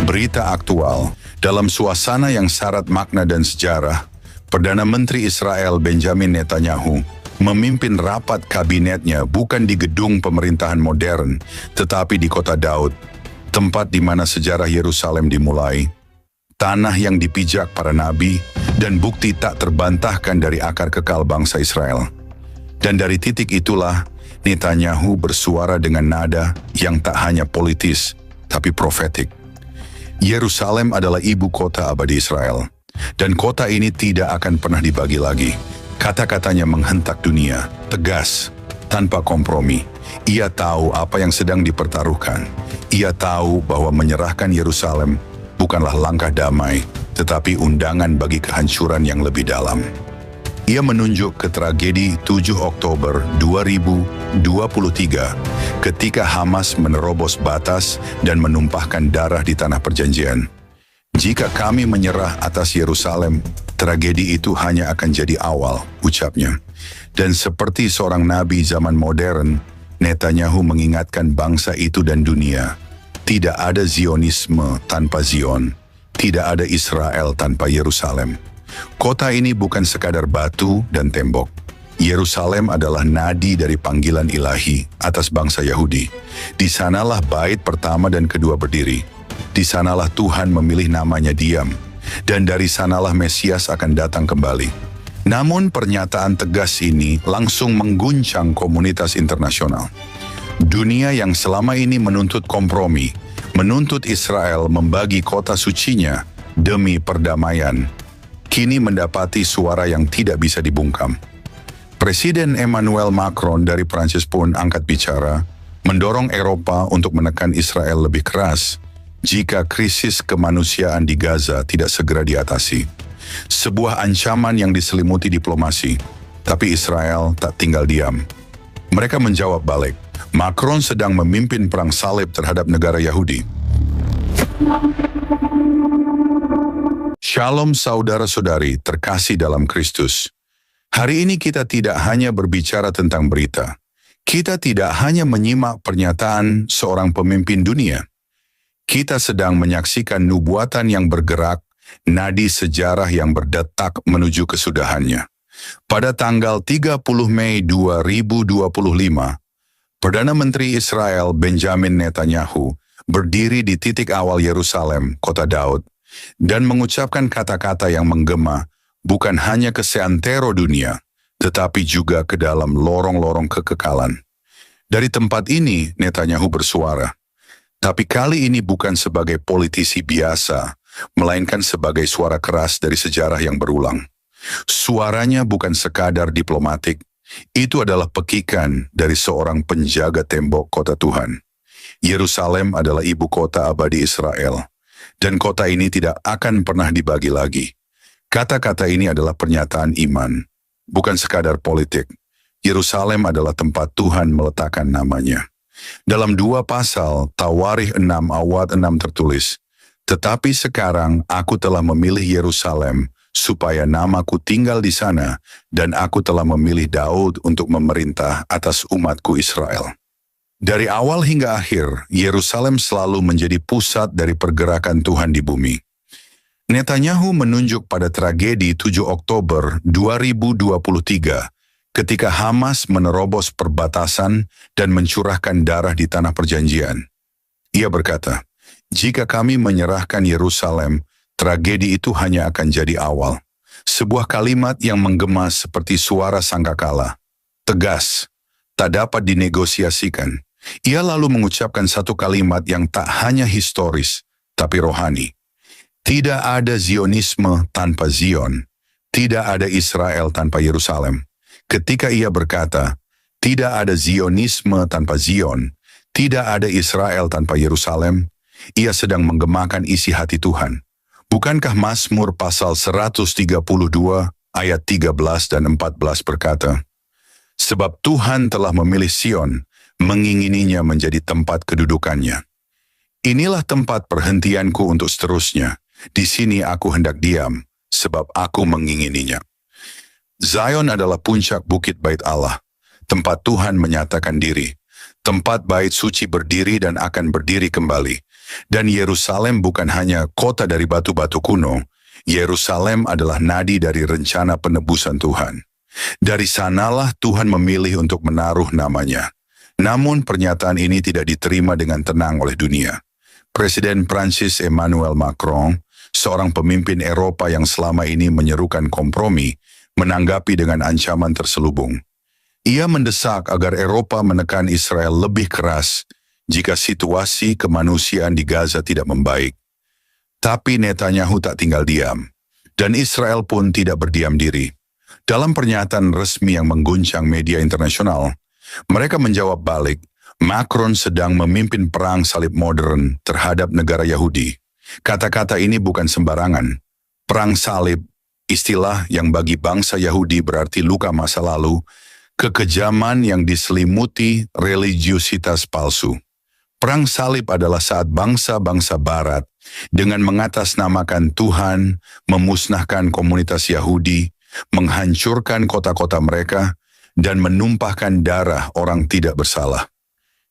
Berita aktual. Dalam suasana yang syarat makna dan sejarah, Perdana Menteri Israel Benjamin Netanyahu memimpin rapat kabinetnya bukan di gedung pemerintahan modern, tetapi di kota Daud, tempat di mana sejarah Yerusalem dimulai, tanah yang dipijak para nabi, dan bukti tak terbantahkan dari akar kekal bangsa Israel. Dan dari titik itulah, Netanyahu bersuara dengan nada yang tak hanya politis, tapi profetik. Yerusalem adalah ibu kota abadi Israel, dan kota ini tidak akan pernah dibagi lagi. Kata-katanya menghentak dunia, tegas, tanpa kompromi. Ia tahu apa yang sedang dipertaruhkan. Ia tahu bahwa menyerahkan Yerusalem bukanlah langkah damai, tetapi undangan bagi kehancuran yang lebih dalam. Ia menunjuk ke tragedi 7 Oktober 2023 ketika Hamas menerobos batas dan menumpahkan darah di tanah perjanjian. Jika kami menyerah atas Yerusalem, tragedi itu hanya akan jadi awal, ucapnya. Dan seperti seorang nabi zaman modern, Netanyahu mengingatkan bangsa itu dan dunia, tidak ada Zionisme tanpa Zion, tidak ada Israel tanpa Yerusalem. Kota ini bukan sekadar batu dan tembok. Yerusalem adalah nadi dari panggilan ilahi atas bangsa Yahudi. Di sanalah bait pertama dan kedua berdiri. Di sanalah Tuhan memilih namanya diam. Dan dari sanalah Mesias akan datang kembali. Namun pernyataan tegas ini langsung mengguncang komunitas internasional. Dunia yang selama ini menuntut kompromi, menuntut Israel membagi kota sucinya demi perdamaian, kini mendapati suara yang tidak bisa dibungkam. Presiden Emmanuel Macron dari Prancis pun angkat bicara, mendorong Eropa untuk menekan Israel lebih keras jika krisis kemanusiaan di Gaza tidak segera diatasi. Sebuah ancaman yang diselimuti diplomasi, tapi Israel tak tinggal diam. Mereka menjawab balik, Macron sedang memimpin perang salib terhadap negara Yahudi. Shalom saudara-saudari terkasih dalam Kristus. Hari ini kita tidak hanya berbicara tentang berita. Kita tidak hanya menyimak pernyataan seorang pemimpin dunia. Kita sedang menyaksikan nubuatan yang bergerak, nadi sejarah yang berdetak menuju kesudahannya. Pada tanggal 30 Mei 2025, Perdana Menteri Israel Benjamin Netanyahu berdiri di titik awal Yerusalem, kota Daud, dan mengucapkan kata-kata yang menggema bukan hanya ke seantero dunia, tetapi juga ke dalam lorong-lorong kekekalan. Dari tempat ini, Netanyahu bersuara. Tapi kali ini bukan sebagai politisi biasa, melainkan sebagai suara keras dari sejarah yang berulang. Suaranya bukan sekadar diplomatik, itu adalah pekikan dari seorang penjaga tembok kota Tuhan. Yerusalem adalah ibu kota abadi Israel. Dan kota ini tidak akan pernah dibagi lagi. Kata-kata ini adalah pernyataan iman, bukan sekadar politik. Yerusalem adalah tempat Tuhan meletakkan namanya. Dalam 2 pasal, Tawarikh 6 ayat 6 tertulis, "Tetapi sekarang aku telah memilih Yerusalem, supaya namaku tinggal di sana, dan aku telah memilih Daud untuk memerintah atas umatku Israel." Dari awal hingga akhir, Yerusalem selalu menjadi pusat dari pergerakan Tuhan di bumi. Netanyahu menunjuk pada tragedi 7 Oktober 2023 ketika Hamas menerobos perbatasan dan mencurahkan darah di tanah perjanjian. Ia berkata, "Jika kami menyerahkan Yerusalem, tragedi itu hanya akan jadi awal." Sebuah kalimat yang menggema seperti suara sangkakala, tegas, tak dapat dinegosiasikan. Ia lalu mengucapkan satu kalimat yang tak hanya historis, tapi rohani. Tidak ada Zionisme tanpa Zion. Tidak ada Israel tanpa Yerusalem. Ketika ia berkata, tidak ada Zionisme tanpa Zion, tidak ada Israel tanpa Yerusalem, ia sedang menggemakan isi hati Tuhan. Bukankah Mazmur pasal 132 ayat 13 dan 14 berkata, "Sebab Tuhan telah memilih Sion, mengingininya menjadi tempat kedudukannya. Inilah tempat perhentianku untuk seterusnya. Di sini aku hendak diam, sebab aku mengingininya. Zion adalah puncak bukit bait Allah, tempat Tuhan menyatakan diri, tempat bait suci berdiri dan akan berdiri kembali. Dan Yerusalem bukan hanya kota dari batu-batu kuno, Yerusalem adalah nadi dari rencana penebusan Tuhan. Dari sanalah Tuhan memilih untuk menaruh namanya. Namun pernyataan ini tidak diterima dengan tenang oleh dunia. Presiden Prancis Emmanuel Macron, seorang pemimpin Eropa yang selama ini menyerukan kompromi, menanggapi dengan ancaman terselubung. Ia mendesak agar Eropa menekan Israel lebih keras jika situasi kemanusiaan di Gaza tidak membaik. Tapi Netanyahu tak tinggal diam, dan Israel pun tidak berdiam diri. Dalam pernyataan resmi yang mengguncang media internasional, mereka menjawab balik, Macron sedang memimpin perang salib modern terhadap negara Yahudi. Kata-kata ini bukan sembarangan. Perang salib, istilah yang bagi bangsa Yahudi berarti luka masa lalu, kekejaman yang diselimuti religiusitas palsu. Perang salib adalah saat bangsa-bangsa barat dengan mengatasnamakan Tuhan, memusnahkan komunitas Yahudi, menghancurkan kota-kota mereka, dan menumpahkan darah orang tidak bersalah.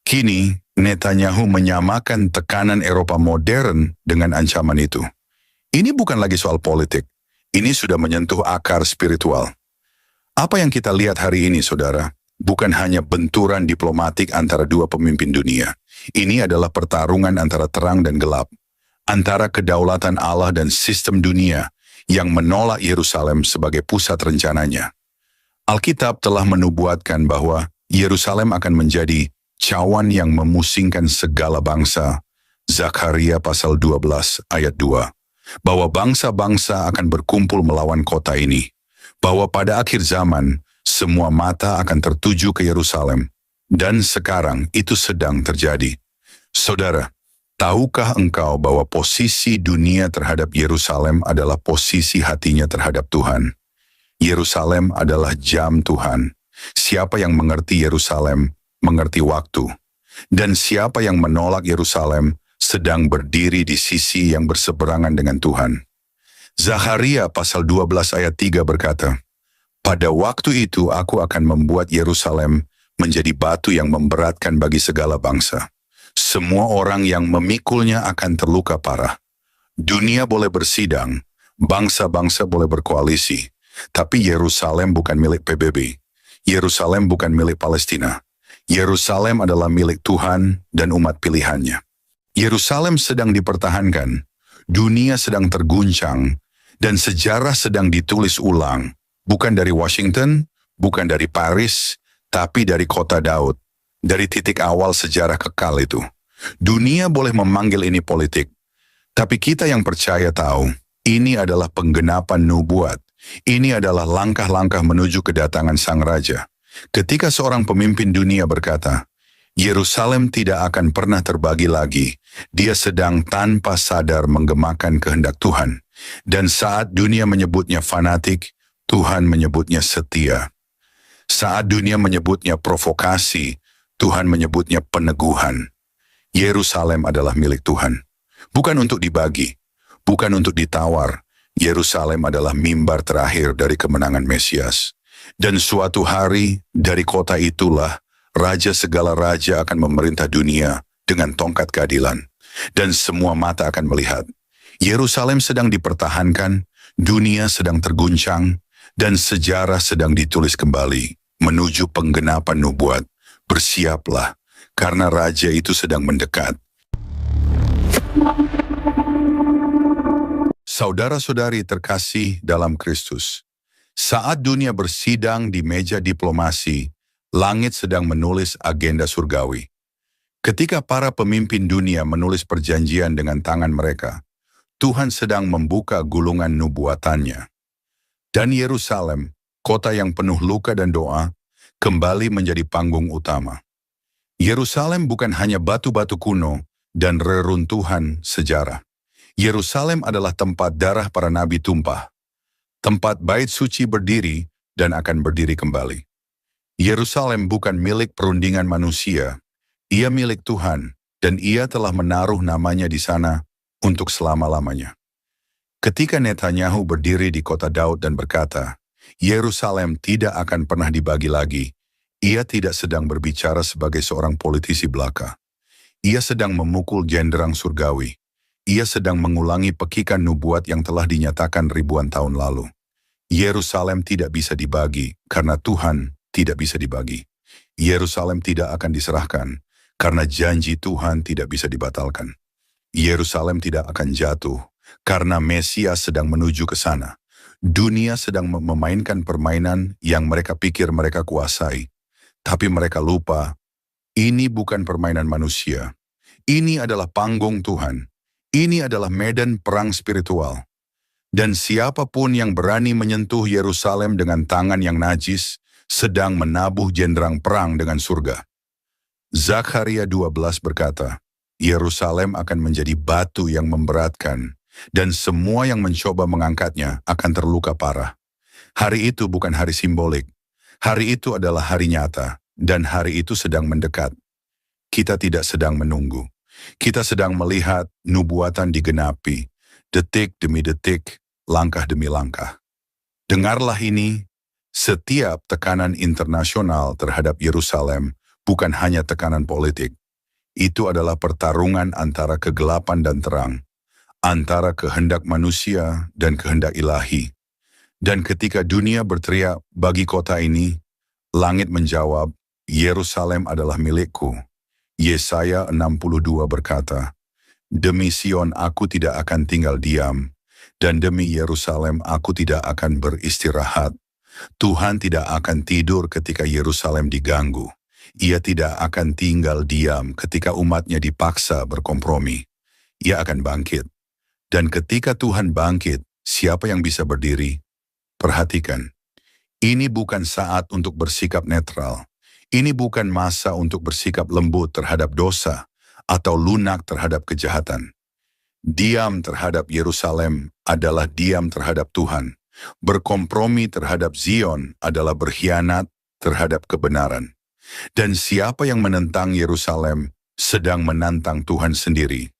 Kini, Netanyahu menyamakan tekanan Eropa modern dengan ancaman itu. Ini bukan lagi soal politik, ini sudah menyentuh akar spiritual. Apa yang kita lihat hari ini, saudara, bukan hanya benturan diplomatik antara dua pemimpin dunia. Ini adalah pertarungan antara terang dan gelap, antara kedaulatan Allah dan sistem dunia yang menolak Yerusalem sebagai pusat rencananya. Alkitab telah menubuatkan bahwa Yerusalem akan menjadi cawan yang memusingkan segala bangsa. Zakaria pasal 12 ayat 2. Bahwa bangsa-bangsa akan berkumpul melawan kota ini. Bahwa pada akhir zaman, semua mata akan tertuju ke Yerusalem. Dan sekarang itu sedang terjadi. Saudara, tahukah engkau bahwa posisi dunia terhadap Yerusalem adalah posisi hatinya terhadap Tuhan? Yerusalem adalah jam Tuhan. Siapa yang mengerti Yerusalem, mengerti waktu. Dan siapa yang menolak Yerusalem, sedang berdiri di sisi yang berseberangan dengan Tuhan. Zakaria pasal 12 ayat 3 berkata, pada waktu itu aku akan membuat Yerusalem menjadi batu yang memberatkan bagi segala bangsa. Semua orang yang memikulnya akan terluka parah. Dunia boleh bersidang, bangsa-bangsa boleh berkoalisi, tapi Yerusalem bukan milik PBB. Yerusalem bukan milik Palestina. Yerusalem adalah milik Tuhan dan umat pilihannya. Yerusalem sedang dipertahankan, dunia sedang terguncang, dan sejarah sedang ditulis ulang, bukan dari Washington, bukan dari Paris, tapi dari kota Daud, dari titik awal sejarah kekal itu. Dunia boleh memanggil ini politik, tapi kita yang percaya tahu, ini adalah penggenapan nubuat. Ini adalah langkah-langkah menuju kedatangan Sang Raja. Ketika seorang pemimpin dunia berkata, Yerusalem tidak akan pernah terbagi lagi, dia sedang tanpa sadar menggemakan kehendak Tuhan. Dan saat dunia menyebutnya fanatik, Tuhan menyebutnya setia. Saat dunia menyebutnya provokasi, Tuhan menyebutnya peneguhan. Yerusalem adalah milik Tuhan. Bukan untuk dibagi, bukan untuk ditawar. Yerusalem adalah mimbar terakhir dari kemenangan Mesias. Dan suatu hari dari kota itulah, Raja segala raja akan memerintah dunia dengan tongkat keadilan. Dan semua mata akan melihat. Yerusalem sedang dipertahankan, dunia sedang terguncang, dan sejarah sedang ditulis kembali menuju penggenapan nubuat. Bersiaplah, karena Raja itu sedang mendekat. Saudara-saudari terkasih dalam Kristus, saat dunia bersidang di meja diplomasi, langit sedang menulis agenda surgawi. Ketika para pemimpin dunia menulis perjanjian dengan tangan mereka, Tuhan sedang membuka gulungan nubuatannya. Dan Yerusalem, kota yang penuh luka dan doa, kembali menjadi panggung utama. Yerusalem bukan hanya batu-batu kuno dan reruntuhan sejarah. Yerusalem adalah tempat darah para nabi tumpah, tempat bait suci berdiri dan akan berdiri kembali. Yerusalem bukan milik perundingan manusia, ia milik Tuhan, dan ia telah menaruh namanya di sana untuk selama-lamanya. Ketika Netanyahu berdiri di kota Daud dan berkata, Yerusalem tidak akan pernah dibagi lagi, ia tidak sedang berbicara sebagai seorang politisi belaka. Ia sedang memukul genderang surgawi. Ia sedang mengulangi pekikan nubuat yang telah dinyatakan ribuan tahun lalu. Yerusalem tidak bisa dibagi karena Tuhan tidak bisa dibagi. Yerusalem tidak akan diserahkan karena janji Tuhan tidak bisa dibatalkan. Yerusalem tidak akan jatuh karena Mesias sedang menuju ke sana. Dunia sedang memainkan permainan yang mereka pikir mereka kuasai. Tapi mereka lupa, ini bukan permainan manusia. Ini adalah panggung Tuhan. Ini adalah medan perang spiritual. Dan siapapun yang berani menyentuh Yerusalem dengan tangan yang najis, sedang menabuh jenderang perang dengan surga. Zakaria 12 berkata, Yerusalem akan menjadi batu yang memberatkan, dan semua yang mencoba mengangkatnya akan terluka parah. Hari itu bukan hari simbolik. Hari itu adalah hari nyata, dan hari itu sedang mendekat. Kita tidak sedang menunggu. Kita sedang melihat nubuatan digenapi, detik demi detik, langkah demi langkah. Dengarlah ini, setiap tekanan internasional terhadap Yerusalem bukan hanya tekanan politik. Itu adalah pertarungan antara kegelapan dan terang, antara kehendak manusia dan kehendak ilahi. Dan ketika dunia berteriak bagi kota ini, langit menjawab, Yerusalem adalah milikku. Yesaya 62 berkata, demi Sion aku tidak akan tinggal diam, dan demi Yerusalem aku tidak akan beristirahat. Tuhan tidak akan tidur ketika Yerusalem diganggu. Ia tidak akan tinggal diam ketika umatnya dipaksa berkompromi. Ia akan bangkit. Dan ketika Tuhan bangkit, siapa yang bisa berdiri? Perhatikan, ini bukan saat untuk bersikap netral. Ini bukan masa untuk bersikap lembut terhadap dosa atau lunak terhadap kejahatan. Diam terhadap Yerusalem adalah diam terhadap Tuhan. Berkompromi terhadap Zion adalah berkhianat terhadap kebenaran. Dan siapa yang menentang Yerusalem sedang menantang Tuhan sendiri.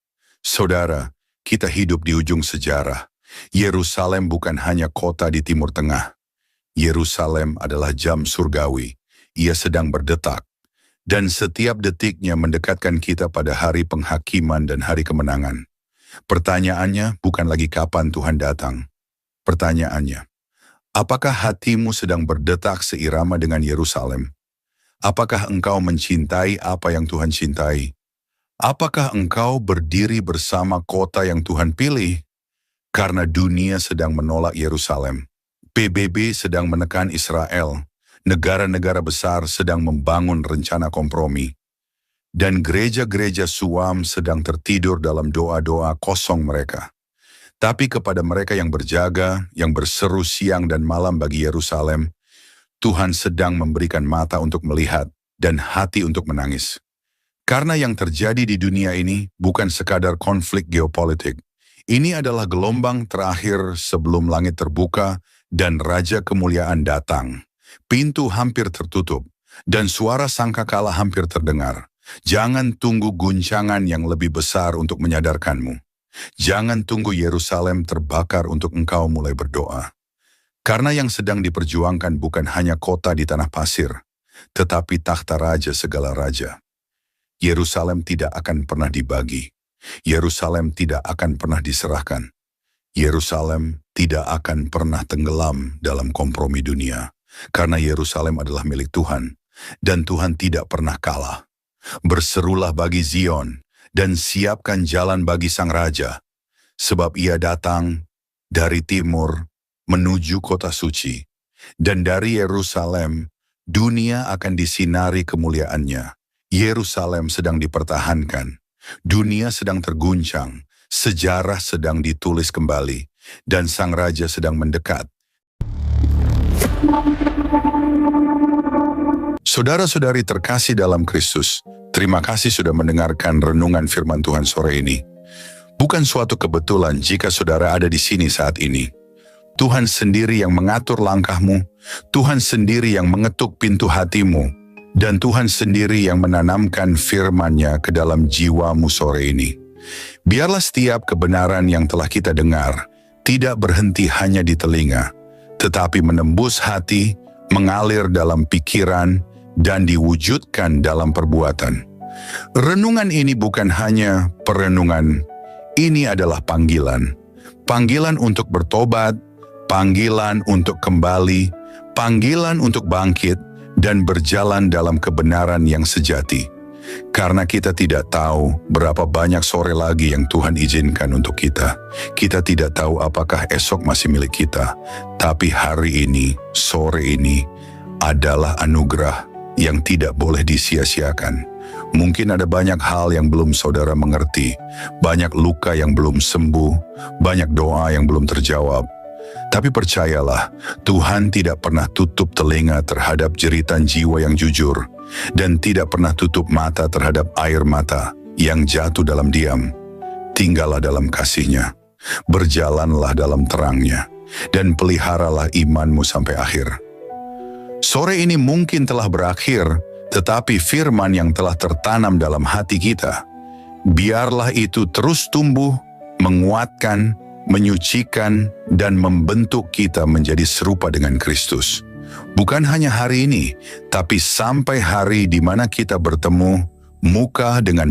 Saudara, kita hidup di ujung sejarah. Yerusalem bukan hanya kota di Timur Tengah. Yerusalem adalah jam surgawi. Ia sedang berdetak. Dan setiap detiknya mendekatkan kita pada hari penghakiman dan hari kemenangan. Pertanyaannya bukan lagi kapan Tuhan datang. Pertanyaannya, apakah hatimu sedang berdetak seirama dengan Yerusalem? Apakah engkau mencintai apa yang Tuhan cintai? Apakah engkau berdiri bersama kota yang Tuhan pilih? Karena dunia sedang menolak Yerusalem. PBB sedang menekan Israel. Negara-negara besar sedang membangun rencana kompromi. Dan gereja-gereja suam sedang tertidur dalam doa-doa kosong mereka. Tapi kepada mereka yang berjaga, yang berseru siang dan malam bagi Yerusalem, Tuhan sedang memberikan mata untuk melihat dan hati untuk menangis. Karena yang terjadi di dunia ini bukan sekadar konflik geopolitik. Ini adalah gelombang terakhir sebelum langit terbuka dan Raja Kemuliaan datang. Pintu hampir tertutup dan suara sangkakala hampir terdengar. Jangan tunggu guncangan yang lebih besar untuk menyadarkanmu. Jangan tunggu Yerusalem terbakar untuk engkau mulai berdoa. Karena yang sedang diperjuangkan bukan hanya kota di tanah pasir, tetapi takhta raja segala raja. Yerusalem tidak akan pernah dibagi. Yerusalem tidak akan pernah diserahkan. Yerusalem tidak akan pernah tenggelam dalam kompromi dunia. Karena Yerusalem adalah milik Tuhan, dan Tuhan tidak pernah kalah. Berserulah bagi Zion, dan siapkan jalan bagi Sang Raja, sebab ia datang dari timur menuju kota suci, dan dari Yerusalem dunia akan disinari kemuliaannya. Yerusalem sedang dipertahankan, dunia sedang terguncang, sejarah sedang ditulis kembali, dan Sang Raja sedang mendekat. Saudara-saudari terkasih dalam Kristus, terima kasih sudah mendengarkan renungan firman Tuhan sore ini. Bukan suatu kebetulan jika saudara ada di sini saat ini. Tuhan sendiri yang mengatur langkahmu, Tuhan sendiri yang mengetuk pintu hatimu, dan Tuhan sendiri yang menanamkan firman-Nya ke dalam jiwamu sore ini. Biarlah setiap kebenaran yang telah kita dengar tidak berhenti hanya di telinga, tetapi menembus hati, mengalir dalam pikiran, dan diwujudkan dalam perbuatan. Renungan ini bukan hanya perenungan, ini adalah panggilan. Panggilan untuk bertobat, panggilan untuk kembali, panggilan untuk bangkit, dan berjalan dalam kebenaran yang sejati. Karena kita tidak tahu berapa banyak sore lagi yang Tuhan izinkan untuk kita. Kita tidak tahu apakah esok masih milik kita. Tapi hari ini, sore ini, adalah anugerah yang tidak boleh disia-siakan. Mungkin ada banyak hal yang belum saudara mengerti, banyak luka yang belum sembuh, banyak doa yang belum terjawab. Tapi percayalah, Tuhan tidak pernah tutup telinga terhadap jeritan jiwa yang jujur, dan tidak pernah tutup mata terhadap air mata yang jatuh dalam diam. Tinggallah dalam kasih-Nya, berjalanlah dalam terang-Nya, dan peliharalah imanmu sampai akhir. Sore ini mungkin telah berakhir, tetapi firman yang telah tertanam dalam hati kita, biarlah itu terus tumbuh, menguatkan, menyucikan, dan membentuk kita menjadi serupa dengan Kristus. Bukan hanya hari ini, tapi sampai hari di mana kita bertemu muka dengan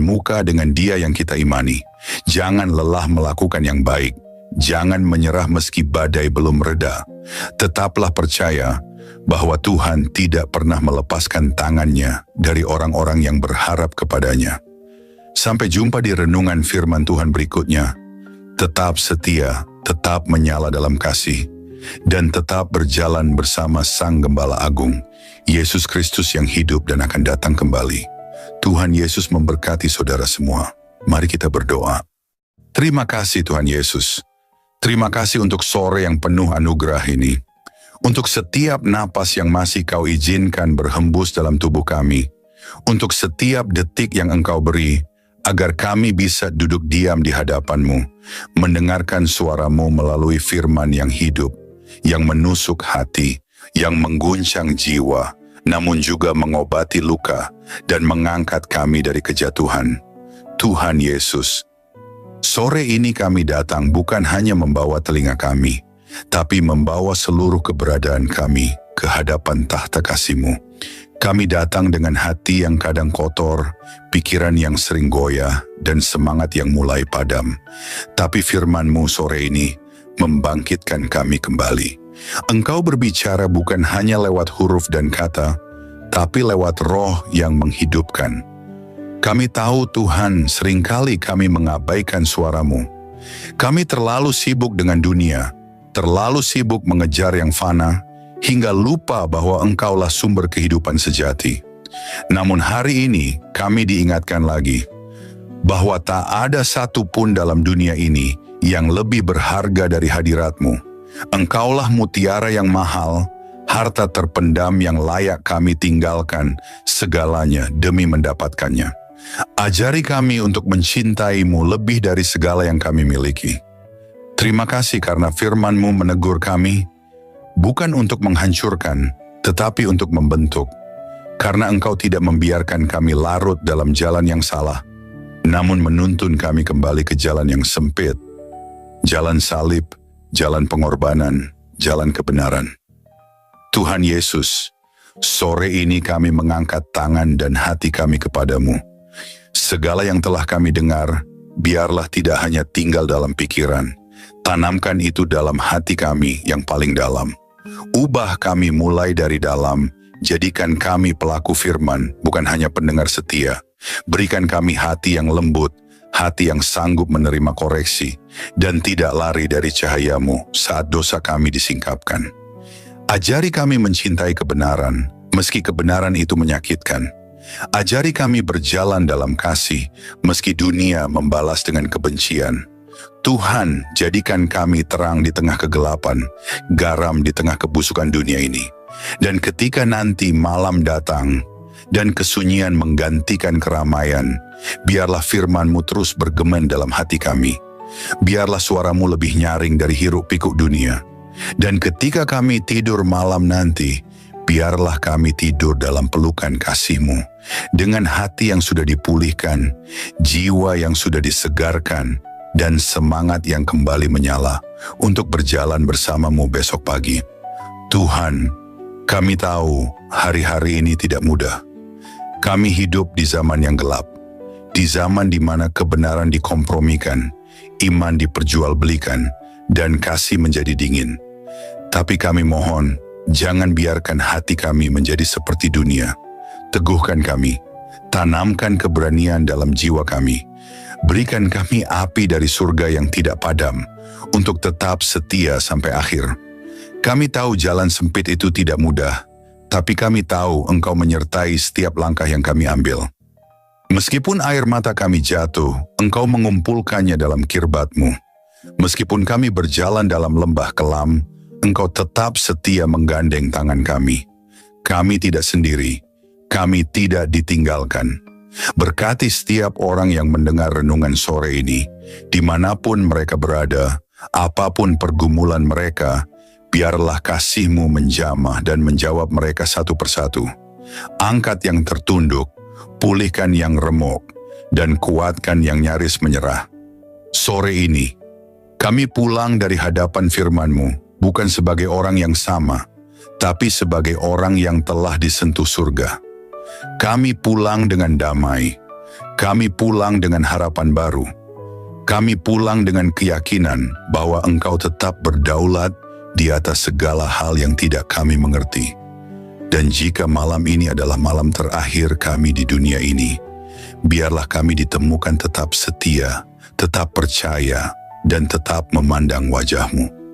Dia yang kita imani. Jangan lelah melakukan yang baik. Jangan menyerah meski badai belum reda. Tetaplah percaya bahwa Tuhan tidak pernah melepaskan tangan-Nya dari orang-orang yang berharap kepadanya. Sampai jumpa di renungan firman Tuhan berikutnya. Tetap setia, tetap menyala dalam kasih, dan tetap berjalan bersama Sang Gembala Agung, Yesus Kristus yang hidup dan akan datang kembali. Tuhan Yesus memberkati saudara semua. Mari kita berdoa. Terima kasih Tuhan Yesus. Terima kasih untuk sore yang penuh anugerah ini. Untuk setiap napas yang masih Kau izinkan berhembus dalam tubuh kami. Untuk setiap detik yang Engkau beri, agar kami bisa duduk diam di hadapan-Mu, mendengarkan suara-Mu melalui firman yang hidup, yang menusuk hati, yang mengguncang jiwa, namun juga mengobati luka dan mengangkat kami dari kejatuhan. Tuhan Yesus, sore ini kami datang bukan hanya membawa telinga kami, tapi membawa seluruh keberadaan kami ke hadapan tahta kasih-Mu. Kami datang dengan hati yang kadang kotor, pikiran yang sering goyah, dan semangat yang mulai padam. Tapi firman-Mu sore ini membangkitkan kami kembali. Engkau berbicara bukan hanya lewat huruf dan kata, tapi lewat roh yang menghidupkan. Kami tahu Tuhan, seringkali kami mengabaikan suara-Mu. Kami terlalu sibuk dengan dunia, terlalu sibuk mengejar yang fana, hingga lupa bahwa Engkaulah sumber kehidupan sejati. Namun hari ini kami diingatkan lagi bahwa tak ada satu pun dalam dunia ini yang lebih berharga dari hadirat-Mu. Engkaulah mutiara yang mahal, harta terpendam yang layak kami tinggalkan segalanya demi mendapatkannya. Ajari kami untuk mencintai-Mu lebih dari segala yang kami miliki. Terima kasih karena firman-Mu menegur kami, bukan untuk menghancurkan, tetapi untuk membentuk. Karena Engkau tidak membiarkan kami larut dalam jalan yang salah, namun menuntun kami kembali ke jalan yang sempit, jalan salib, jalan pengorbanan, jalan kebenaran. Tuhan Yesus, sore ini kami mengangkat tangan dan hati kami kepadamu. Segala yang telah kami dengar, biarlah tidak hanya tinggal dalam pikiran, tanamkan itu dalam hati kami yang paling dalam. Ubah kami mulai dari dalam, jadikan kami pelaku firman, bukan hanya pendengar setia. Berikan kami hati yang lembut, hati yang sanggup menerima koreksi, dan tidak lari dari cahaya-Mu saat dosa kami disingkapkan. Ajari kami mencintai kebenaran, meski kebenaran itu menyakitkan. Ajari kami berjalan dalam kasih, meski dunia membalas dengan kebencian. Tuhan, jadikan kami terang di tengah kegelapan, garam di tengah kebusukan dunia ini. Dan ketika nanti malam datang, dan kesunyian menggantikan keramaian, biarlah firman-Mu terus bergema dalam hati kami. Biarlah suara-Mu lebih nyaring dari hiruk-pikuk dunia. Dan ketika kami tidur malam nanti, biarlah kami tidur dalam pelukan kasih-Mu, dengan hati yang sudah dipulihkan, jiwa yang sudah disegarkan, dan semangat yang kembali menyala untuk berjalan bersamamu besok pagi. Tuhan, kami tahu hari-hari ini tidak mudah. Kami hidup di zaman yang gelap, di zaman di mana kebenaran dikompromikan, iman diperjualbelikan, dan kasih menjadi dingin. Tapi kami mohon, jangan biarkan hati kami menjadi seperti dunia. Teguhkan kami, tanamkan keberanian dalam jiwa kami. Berikan kami api dari surga yang tidak padam, untuk tetap setia sampai akhir. Kami tahu jalan sempit itu tidak mudah, tapi kami tahu Engkau menyertai setiap langkah yang kami ambil. Meskipun air mata kami jatuh, Engkau mengumpulkannya dalam kirbat-Mu. Meskipun kami berjalan dalam lembah kelam, Engkau tetap setia menggandeng tangan kami. Kami tidak sendiri, kami tidak ditinggalkan. Berkati setiap orang yang mendengar renungan sore ini, dimanapun mereka berada, apapun pergumulan mereka, biarlah kasih-Mu menjamah dan menjawab mereka satu persatu. Angkat yang tertunduk, pulihkan yang remuk, dan kuatkan yang nyaris menyerah. Sore ini, kami pulang dari hadapan firman-Mu, bukan sebagai orang yang sama, tapi sebagai orang yang telah disentuh surga. Kami pulang dengan damai, kami pulang dengan harapan baru, kami pulang dengan keyakinan bahwa Engkau tetap berdaulat di atas segala hal yang tidak kami mengerti. Dan jika malam ini adalah malam terakhir kami di dunia ini, biarlah kami ditemukan tetap setia, tetap percaya, dan tetap memandang wajah-Mu.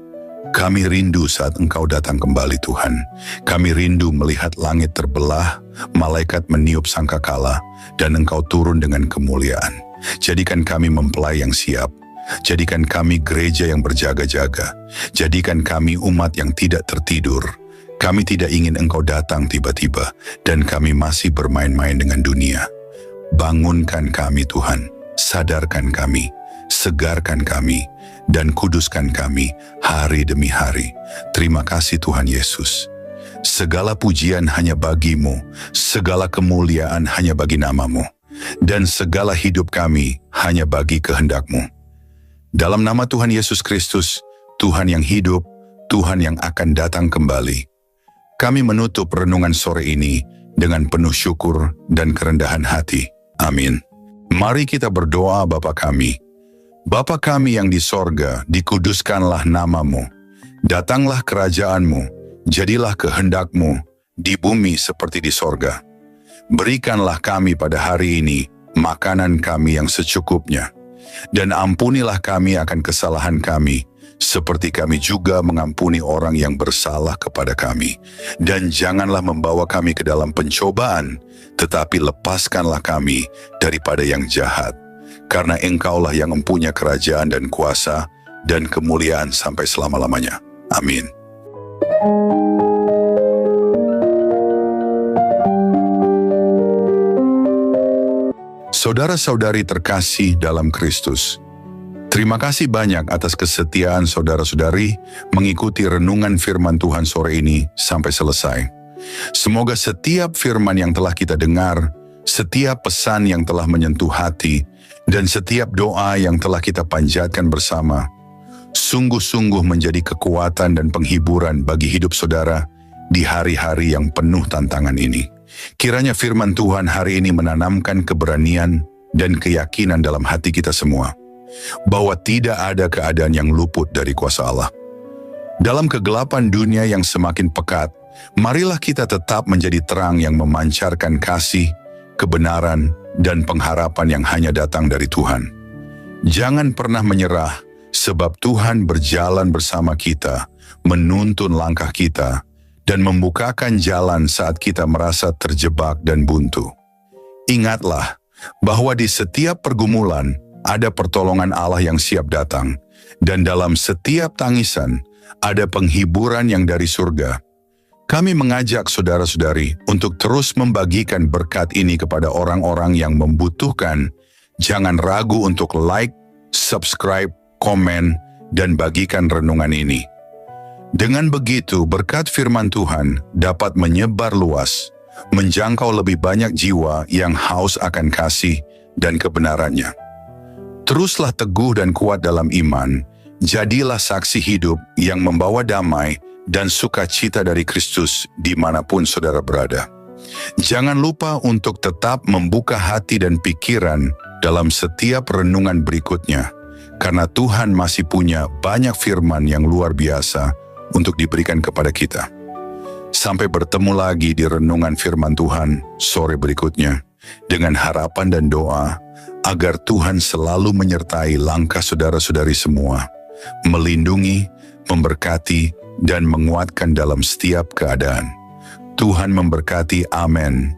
Kami rindu saat Engkau datang kembali, Tuhan. Kami rindu melihat langit terbelah, malaikat meniup sangkakala, dan Engkau turun dengan kemuliaan. Jadikan kami mempelai yang siap. Jadikan kami gereja yang berjaga-jaga. Jadikan kami umat yang tidak tertidur. Kami tidak ingin Engkau datang tiba-tiba, dan kami masih bermain-main dengan dunia. Bangunkan kami, Tuhan. Sadarkan kami. Segarkan kami, dan kuduskan kami hari demi hari. Terima kasih Tuhan Yesus. Segala pujian hanya bagi-Mu, segala kemuliaan hanya bagi nama-Mu, dan segala hidup kami hanya bagi kehendak-Mu. Dalam nama Tuhan Yesus Kristus, Tuhan yang hidup, Tuhan yang akan datang kembali, kami menutup renungan sore ini dengan penuh syukur dan kerendahan hati. Amin. Mari kita berdoa. Bapa kami, Bapa kami yang di sorga, dikuduskanlah nama-Mu. Datanglah kerajaan-Mu, jadilah kehendak-Mu di bumi seperti di sorga. Berikanlah kami pada hari ini makanan kami yang secukupnya. Dan ampunilah kami akan kesalahan kami, seperti kami juga mengampuni orang yang bersalah kepada kami. Dan janganlah membawa kami ke dalam pencobaan, tetapi lepaskanlah kami daripada yang jahat. Karena Engkaulah yang mempunyai kerajaan dan kuasa dan kemuliaan sampai selama-lamanya. Amin. Saudara-saudari terkasih dalam Kristus, terima kasih banyak atas kesetiaan saudara-saudari mengikuti renungan firman Tuhan sore ini sampai selesai. Semoga setiap firman yang telah kita dengar, setiap pesan yang telah menyentuh hati, dan setiap doa yang telah kita panjatkan bersama, sungguh-sungguh menjadi kekuatan dan penghiburan bagi hidup saudara di hari-hari yang penuh tantangan ini. Kiranya firman Tuhan hari ini menanamkan keberanian dan keyakinan dalam hati kita semua, bahwa tidak ada keadaan yang luput dari kuasa Allah. Dalam kegelapan dunia yang semakin pekat, marilah kita tetap menjadi terang yang memancarkan kasih, kebenaran, dan pengharapan yang hanya datang dari Tuhan. Jangan pernah menyerah, sebab Tuhan berjalan bersama kita, menuntun langkah kita, dan membukakan jalan saat kita merasa terjebak dan buntu. Ingatlah bahwa di setiap pergumulan ada pertolongan Allah yang siap datang, dan dalam setiap tangisan ada penghiburan yang dari surga. Kami mengajak saudara-saudari untuk terus membagikan berkat ini kepada orang-orang yang membutuhkan. Jangan ragu untuk like, subscribe, komen, dan bagikan renungan ini. Dengan begitu, berkat firman Tuhan dapat menyebar luas, menjangkau lebih banyak jiwa yang haus akan kasih dan kebenarannya. Teruslah teguh dan kuat dalam iman, jadilah saksi hidup yang membawa damai dan sukacita dari Kristus dimanapun saudara berada. Jangan lupa untuk tetap membuka hati dan pikiran dalam setiap renungan berikutnya, karena Tuhan masih punya banyak firman yang luar biasa untuk diberikan kepada kita. Sampai bertemu lagi di renungan firman Tuhan sore berikutnya, dengan harapan dan doa agar Tuhan selalu menyertai langkah saudara-saudari semua, melindungi, memberkati, dan menguatkan dalam setiap keadaan. Tuhan memberkati, amin.